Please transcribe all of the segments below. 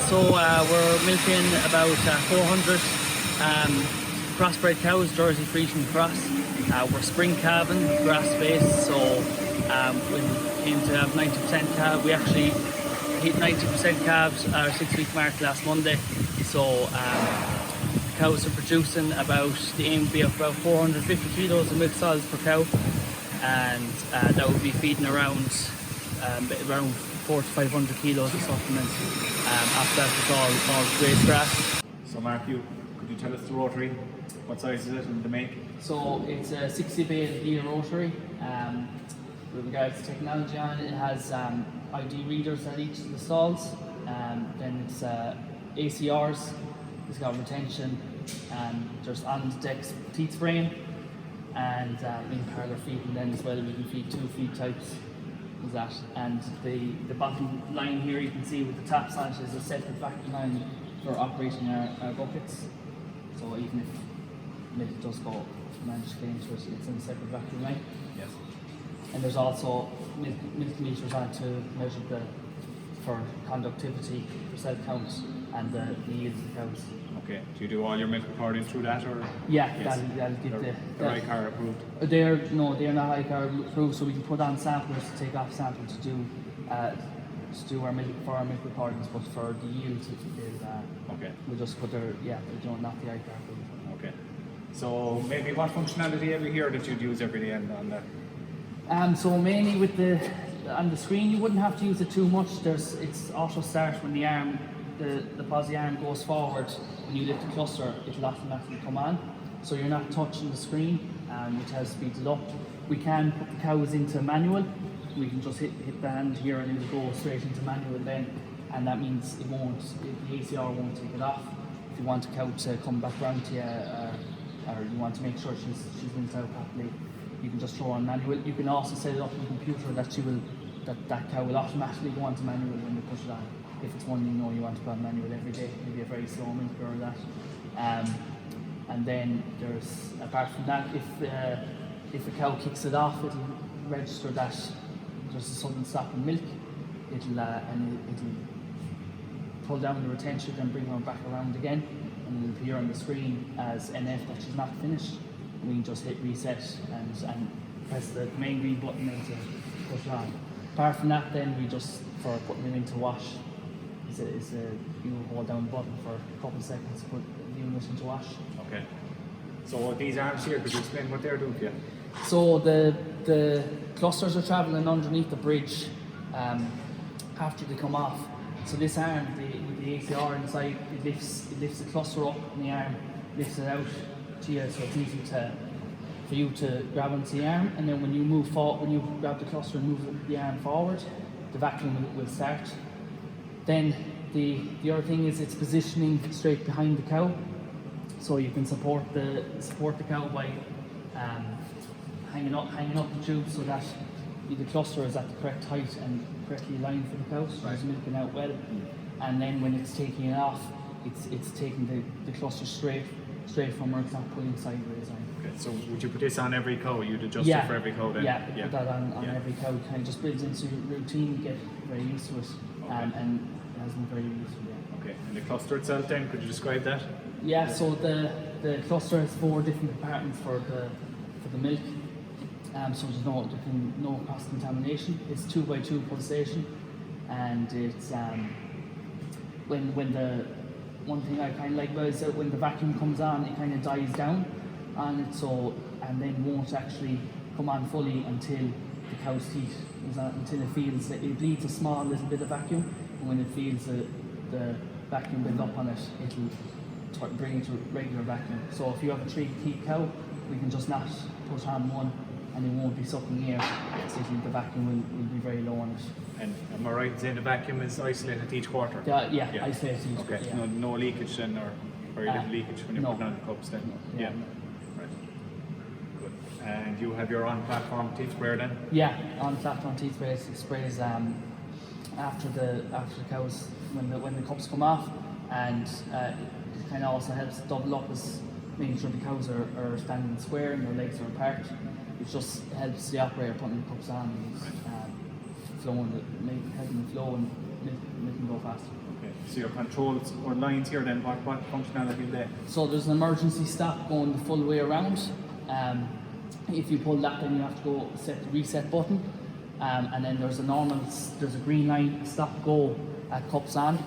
So we're milking about 400 crossbred cows, Jersey Friesian cross. We're spring calving, grass based, so we aim to have 90% calf. We actually hit 90% calves our 6-week mark last Monday. So cows are producing about, the aim would be about 450 kilos of milk solids per cow, and that would be feeding around 400 to 500 kilos of supplement. After that, it's all grazed grass. So Mark, could you tell us the rotary? What size is it and the make? So it's a 60-bay GEA Rotary. With regards to technology on it, it has ID readers at each of the stalls. Then it's ACRs, it's got retention, there's on-deck teat spraying, and in parlour feeding then as well. We can feed 2 feed types. Is that, and the bottom line here you can see with the taps on it is a separate vacuum line for operating our buckets. So even if milk does go magically into it, it's in a separate vacuum line. Yes. And there's also milk meters on to measure for conductivity, for cell count, and the yield of the cows. Okay. Do you do all your milk recording through that, or? Yeah, yes. that'll give they're ICAR approved. They're not ICAR approved, so we can put on samplers to take off samples to do our milk recordings, but for the yield okay. we'll just put not the ICAR approved. Okay. So maybe what functionality have you here that you'd use every day on that? So mainly with on the screen you wouldn't have to use it too much. It's auto start when the posi arm goes forward. When you lift the cluster, it'll automatically come on. So you're not touching the screen, which has speeds it up. We can put the cows into manual. We can just hit the hand here and it'll go straight into manual then, and that means the ACR won't take it off. If you want a cow to come back round to you, or you want to make sure she's linked out properly, you can just throw on manual. You can also set it up in the computer that cow will automatically go on to manual when you push it on. If it's one you want to put on manual every day, maybe a very slow milker or that. And then there's, apart from that, if a cow kicks it off, it'll register that there's a sudden stop in milk. It'll pull down the retention and bring her back around again, and it'll appear on the screen as NF that she's not finished. We can just hit reset and press the main green button then to push it on. Apart from that, then we just, for putting them into wash, you hold down the button for a couple of seconds to put the unit into wash. Okay. So these arms here, could you explain what they're doing for you? So the clusters are travelling underneath the bridge after they come off. So this arm, with the ACR inside, it lifts the cluster up, and the arm lifts it out to you, so it's easy for you to grab onto the arm. And then when you move forward, when you grab the cluster and move the arm forward, the vacuum will start. Then the other thing is it's positioning straight behind the cow, so you can support the cow by hanging up the tube so that the cluster is at the correct height and correctly aligned for the cow, so it's milking out well. And then when it's taking it off, it's taking the cluster straight from where it's not pulling sideways. Okay, so would you put this on every cow? You'd adjust it for every cow then? Yeah, put that on every cow. It kind of just builds into your routine, you get very used to it, and it has been very useful. Yeah. Okay, and the cluster itself then, could you describe that? Yeah, so the cluster has 4 different compartments for the milk. So there's no cross contamination. It's 2x2 pulsation, and it's when the one thing I kind of like about it is that when the vacuum comes on, it kind of dies down on it, and then won't actually come on fully until the cow's teat is on, until it feels that it leaves a small little bit of vacuum, and when it feels the vacuum build up on it, it'll bring it to regular vacuum. So if you have a 3-teat cow, we can just not put on one, and it won't be sucking air, so the vacuum will be very low on it. And am I right in saying the vacuum is isolated each quarter? Yeah. Isolated each quarter. Okay, yeah. no leakage then, or very little leakage when you put on the cups then? No. Yeah. Right. Good. And you have your on-platform teat sprayer then? Yeah, on-platform teat sprays. It sprays after the cows, when the cups come off, and it kind of also helps double up as making sure the cows are standing square and their legs are apart. It just helps the operator putting the cups on and flowing, helping them flow and milk can go faster. Okay. So your controls or lines here, then what functionality are they? So there's an emergency stop going the full way around. If you pull that, then you have to go set the reset button. And then there's a green line stop go at cups on,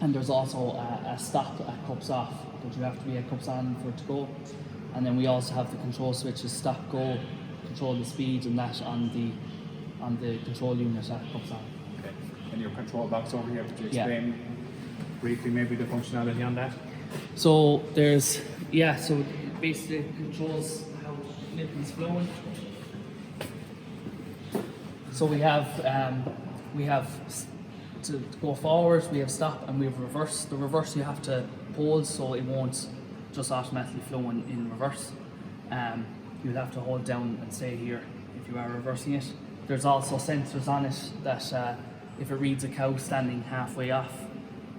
and there's also a stop at cups off, but you have to be at cups on for it to go. And then we also have the control switches, stop go, control the speed, and that on the control unit at cups on. Okay. And your control box over here, could you explain briefly maybe the functionality on that? So so basically it controls how milk is flowing. So we have to go forward, we have stop, and we have reverse. The reverse you have to hold so it won't just automatically flow in reverse. You'll have to hold down and stay here if you are reversing it. There's also sensors on it that if it reads a cow standing halfway off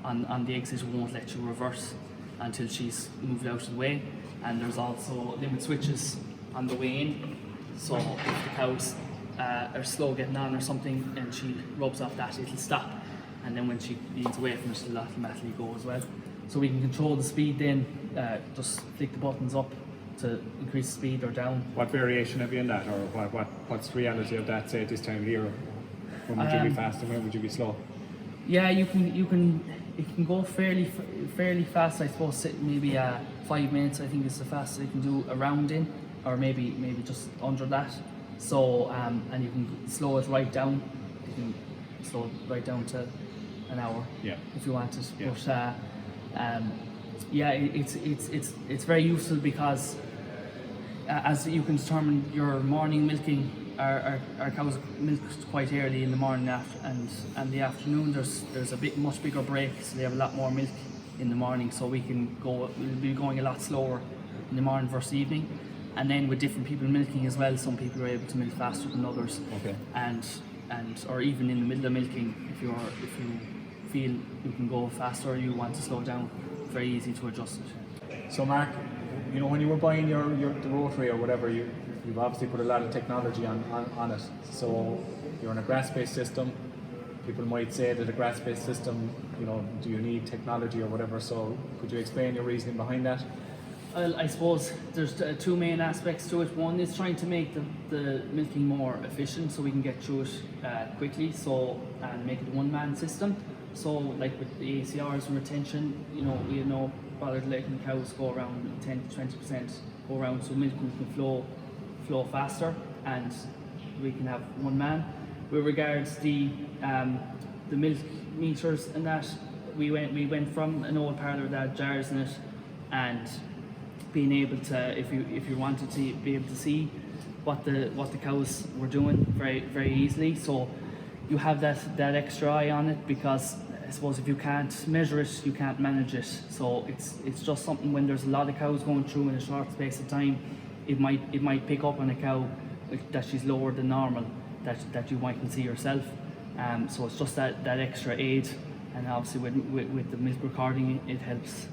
on the exit, it won't let you reverse until she's moved out of the way. And there's also limit switches on the way in, so if the cows are slow getting on or something and she rubs off that, it'll stop, and then when she leans away from it, it'll automatically go as well. So we can control the speed then, just flick the buttons up to increase the speed or down. What variation have you in that, or what's the reality of that, say at this time of year? When would you be fast and when would you be slow? Yeah, it can go fairly fast, I suppose. Maybe 5 minutes I think is the fastest you can do a round in, or maybe just under that. So and you can slow it right down. You can slow it right down to an hour if you want it. Yeah. But it's very useful because as you can determine your morning milking, our cows milk quite early in the morning and the afternoon. There's a much bigger break, so they have a lot more milk in the morning. So we'll be going a lot slower in the morning versus evening. And then with different people milking as well, some people are able to milk faster than others. Okay. And or even in the middle of milking, if you feel you can go faster or you want to slow down, very easy to adjust it. So Mark, when you were buying the Rotary or whatever, you've obviously put a lot of technology on it. So you're in a grass-based system. People might say that a grass-based system, do you need technology or whatever? So could you explain your reasoning behind that? Well, I suppose there's two main aspects to it. One is trying to make the milking more efficient so we can get through it quickly, and make it a one-man system. So like with the ACRs and retention, we know rather than letting cows go around 10 to 20% go around, so milking can flow faster and we can have one man. With regards the milk meters and that, we went from an old parlour that had jars in it, and being able to, if you wanted to be able to see what the cows were doing very, very easily. So you have that extra eye on it, because I suppose if you can't measure it, you can't manage it. So it's just something when there's a lot of cows going through in a short space of time, it might pick up on a cow that she's lower than normal, that you mightn't see yourself. So it's just that extra aid, and obviously with the milk recording, it helps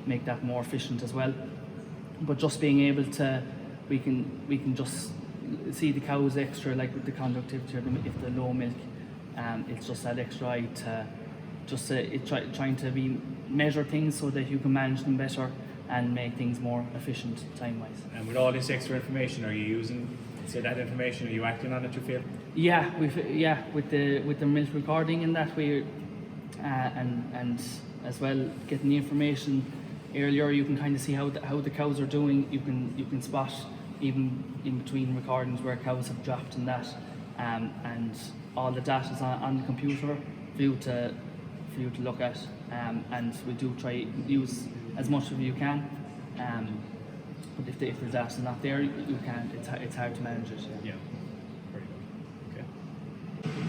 make that more efficient as well. But just being able to, we can just see the cows extra, like with the conductivity or if they're low milk, it's just that extra eye to trying to measure things so that you can manage them better and make things more efficient time-wise. And with all this extra information, are you using, say, that information, are you acting on it, you feel? Yeah, with the milk recording and that, we and as well getting the information earlier, you can kind of see how the cows are doing. You can spot even in between recordings where cows have dropped and that, and all the data is on the computer for you to look at, and we do try use as much of it you can. But if the data's not there, you can't. It's hard to manage it. Yeah. Very good. Okay.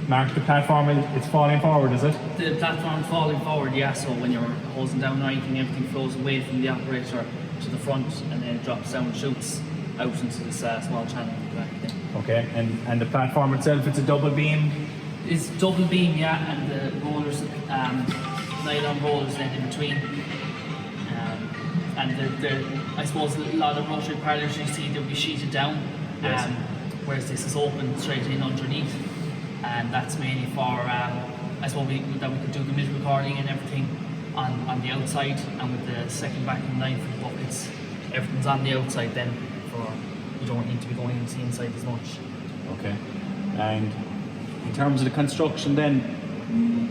Mark, the platform it's falling forward, is it? The platform's falling forward, yeah. So when you're hosing down or anything, everything flows away from the operator to the front, and then it drops down and shoots out into this small channel in the back there. Okay, and the platform itself, it's a double beam? It's double beam, yeah, and the rollers, nylon rollers then in between. And I suppose a lot of rotary parlours you see they'll be sheeted down, whereas this is open straight in underneath, and that's mainly for I suppose that we could do the milk recording and everything on the outside, and with the second vacuum line for the buckets, everything's on the outside then, for you don't need to be going into the inside as much. Okay. And in terms of the construction then,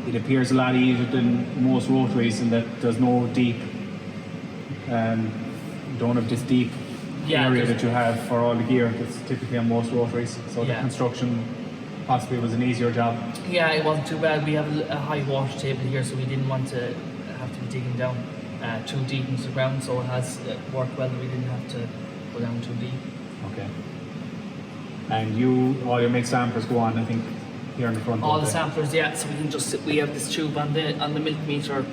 it appears a lot easier than most rotaries in that there's no deep, don't have this deep area that you have for all the gear that's typically on most rotaries. So the construction possibly was an easier job. Yeah, it wasn't too bad. We have a high water table here, so we didn't want to have to be digging down too deep into the ground, so it has worked well that we didn't have to go down too deep. Okay. And all your milk samplers go on, I think, here in the front. All the samplers, yeah. So we have this tube on the milk meter.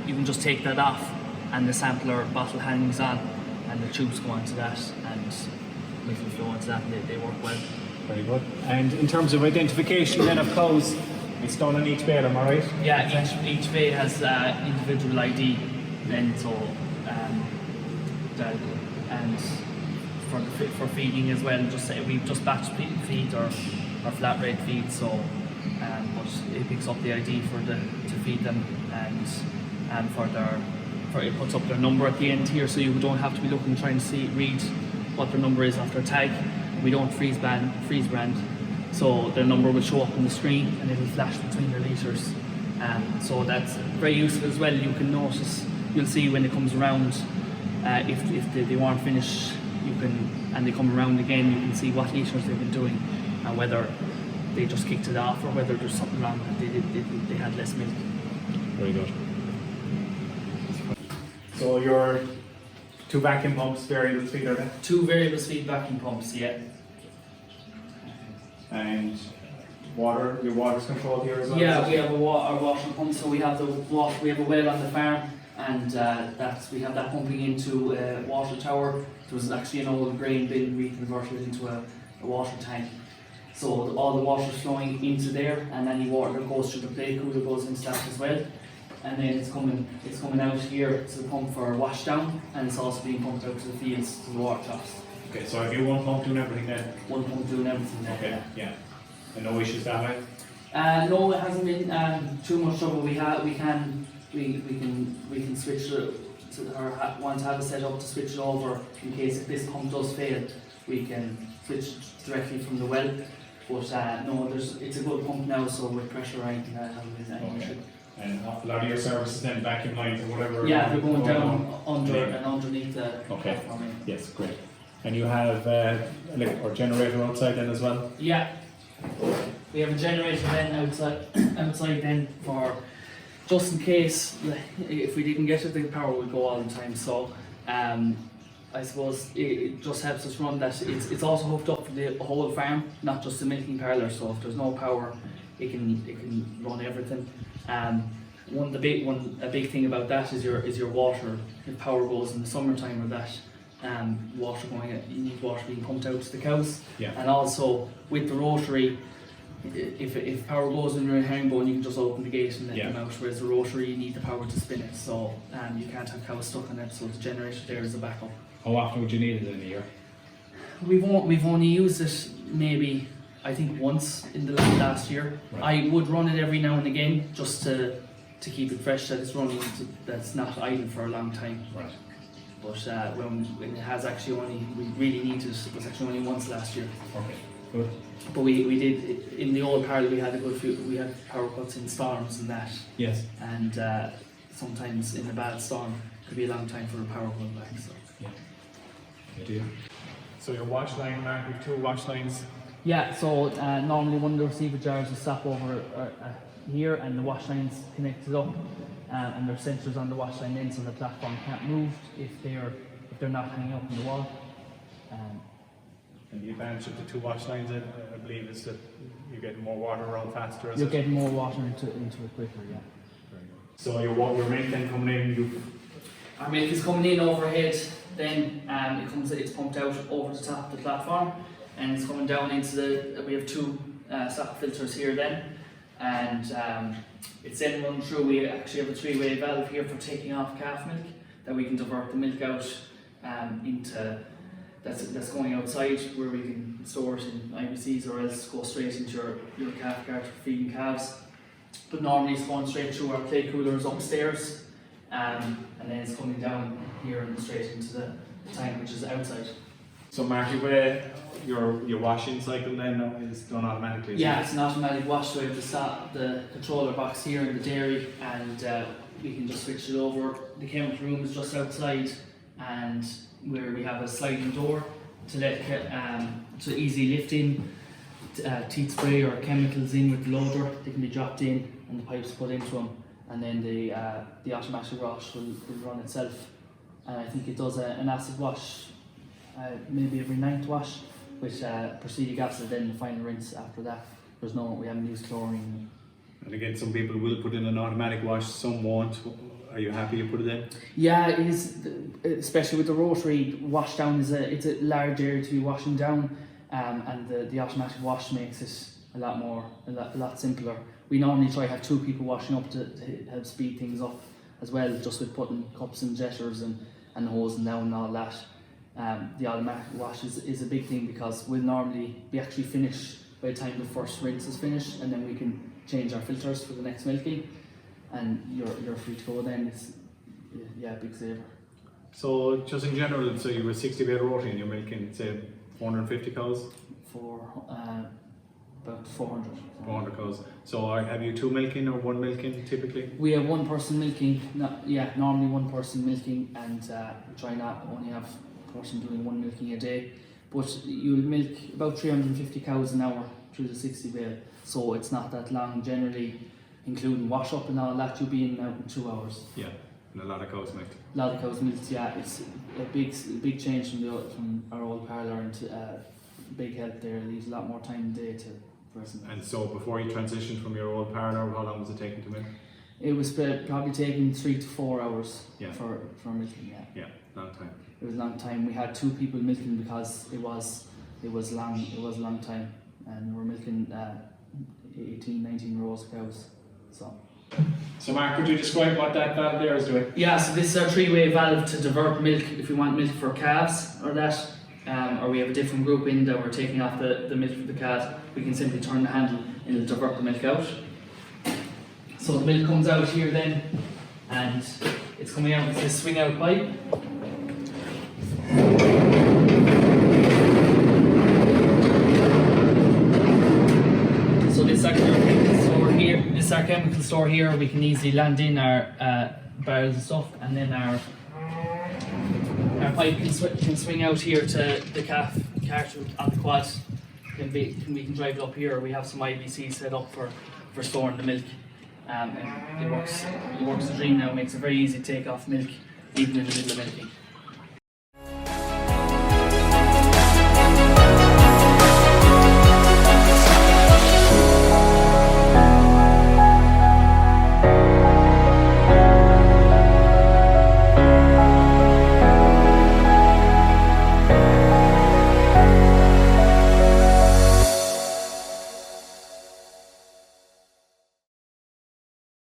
You can just take that off, and the sampler bottle hangs on, and the tubes go onto that, and milk will flow onto that, and they work well. Very good. And in terms of identification then of cows, it's done on each bale, am I right? Yeah, each bay has individual ID then, so and for feeding as well, we've just batch feed or flat rate feed, so but it picks up the ID to feed them, and it puts up their number at the end here, so you don't have to be looking trying to read what their number is after a tag. We don't freeze brand, so their number will show up on the screen and it'll flash between their litres. So that's very useful as well. You can notice, you'll see when it comes around, if they weren't finished, and they come around again, you can see what litres they've been doing and whether they just kicked it off or whether there's something wrong that they had less milk. Very good. So your 2 vacuum pumps, variable speed, are they? 2 variable speed vacuum pumps, yeah. And your water's controlled here as well? Yeah, we have a water pump, so we have we have a well on the farm, and we have that pumping into a water tower. There was actually an old grain bin, we converted it into a water tank. So all the water is flowing into there, and any water that goes through the plate cooler goes into that as well. And then it's coming out here to the pump for wash down, and it's also being pumped out to the fields, to the water troughs. Okay, so have you one pump doing everything then? One pump doing everything then. Okay, yeah. And no issues that way? No, it hasn't been too much trouble. We can switch it or want to have it set up to switch it over in case if this pump does fail. We can switch directly from the well. But no, it's a good pump now, so with pressure I think that hasn't been any issue. And a lot of your services then, vacuum lines or whatever? Yeah, they're going down under and underneath the platform. Yes, great. And you have a generator outside then as well? Yeah. We have a generator then outside then for just in case if we didn't get it, the power would go all the time. So I suppose it just helps us run that. It's also hooked up for the whole farm, not just the milking parlour. So if there's no power, it can run everything. A big thing about that is your water. If power goes in the summertime or that, you need water being pumped out to the cows. Yeah. And also with the rotary, if power goes in your herringbone, you can just open the gate and let them out. Whereas the rotary, you need the power to spin it, so you can't have cows stuck on it. So the generator there is a backup. How often would you need it in a year? We've only used it maybe I think once in the last year. Right. I would run it every now and again just to keep it fresh, that it's running, that's not idle for a long time. Right. But when it has actually we really needed it, was actually only once last year. Okay, good. But we did, in the old parlour we had we had power cuts in storms and that. Yes. And sometimes in a bad storm, it could be a long time for the power going back. So. Yeah. Good deal. So your wash line, Mark, with 2 wash lines? Yeah, so normally one of the receiver jars will stop over here and the wash line's connected up. And there are sensors on the wash line then, so the platform can't move if they're not hanging up in the wall. And the advantage of the 2 wash lines, I believe, is that you get more water around faster. You're getting more water into it quicker, yeah. Very good. So your milk then coming in, our milk is coming in overhead. Then it's pumped out over the top of the platform, and it's coming down into we have 2 sock filters here then. And it's then run through. We actually have a 3-way valve here for taking off calf milk that we can divert the milk out into that's going outside, where we can store it in IBCs or else go straight into your calf cart for feeding calves. but normally it's going straight through our clay coolers upstairs, and then it's coming down here and straight into the tank, which is outside. So Mark, your washing cycle then is done automatically? Yeah, it's an automatic wash, so we have the controller box here in the dairy, and we can just switch it over. The chemical room is just outside, and where we have a sliding door to let so easy lifting teat spray or chemicals in with the loader. They can be dropped in and the pipes put into them, and then the automatic wash will run itself. And I think it does an acid wash maybe every ninth wash with prussic acid, then the final rinse after that. We haven't used chlorine. And again, some people will put in an automatic wash, some won't. Are you happy you put it in? Yeah, it is, especially with the rotary. Wash down it's a large area to be washing down, and the automatic wash makes it a lot simpler. We normally try to have 2 people washing up to help speed things up as well, just with putting cups and jetters and hosing down and all that. The automatic wash is a big thing, because we'll normally be actually finished by the time the first rinse is finished, and then we can change our filters for the next milking, and you're free to go then. It's big saver. So just in general, so you were 60 bale rotary and you're milking, say, 450 cows? For about 400. 400 cows. So have you 2 milking or 1 milking typically? We have 1 person milking. Normally 1 person milking, and we try not only have a person doing 1 milking a day. But you'll milk about 350 cows an hour through the 60 bale, so it's not that long generally, including wash up and all that. You'll be in and out in 2 hours. Yeah, and a lot of cows milked. A lot of cows milked, yeah. It's a big change from our old parlour, and big help there. It leaves a lot more time a day to person. And so before you transitioned from your old parlour, how long was it taking to milk? It was probably taking 3 to 4 hours for milking. Yeah, long time. It was a long time. We had 2 people milking because it was a long time, and we were milking 18, 19 rows of cows. So Mark, could you describe what that valve there is doing? Yeah, so this is our 3-way valve to divert milk if we want milk for calves or that, or we have a different group in that we're taking off the milk for the calves. We can simply turn the handle and it'll divert the milk out. So the milk comes out here then, and it's coming out with this swing out pipe. So this is our chemical store here. We can easily land in our barrels and stuff, and then our pipe can swing out here to the cart on the quad. We can drive it up here. We have some IBC set up for storing the milk. It works a dream now. It makes it very easy to take off milk even in the middle of milking.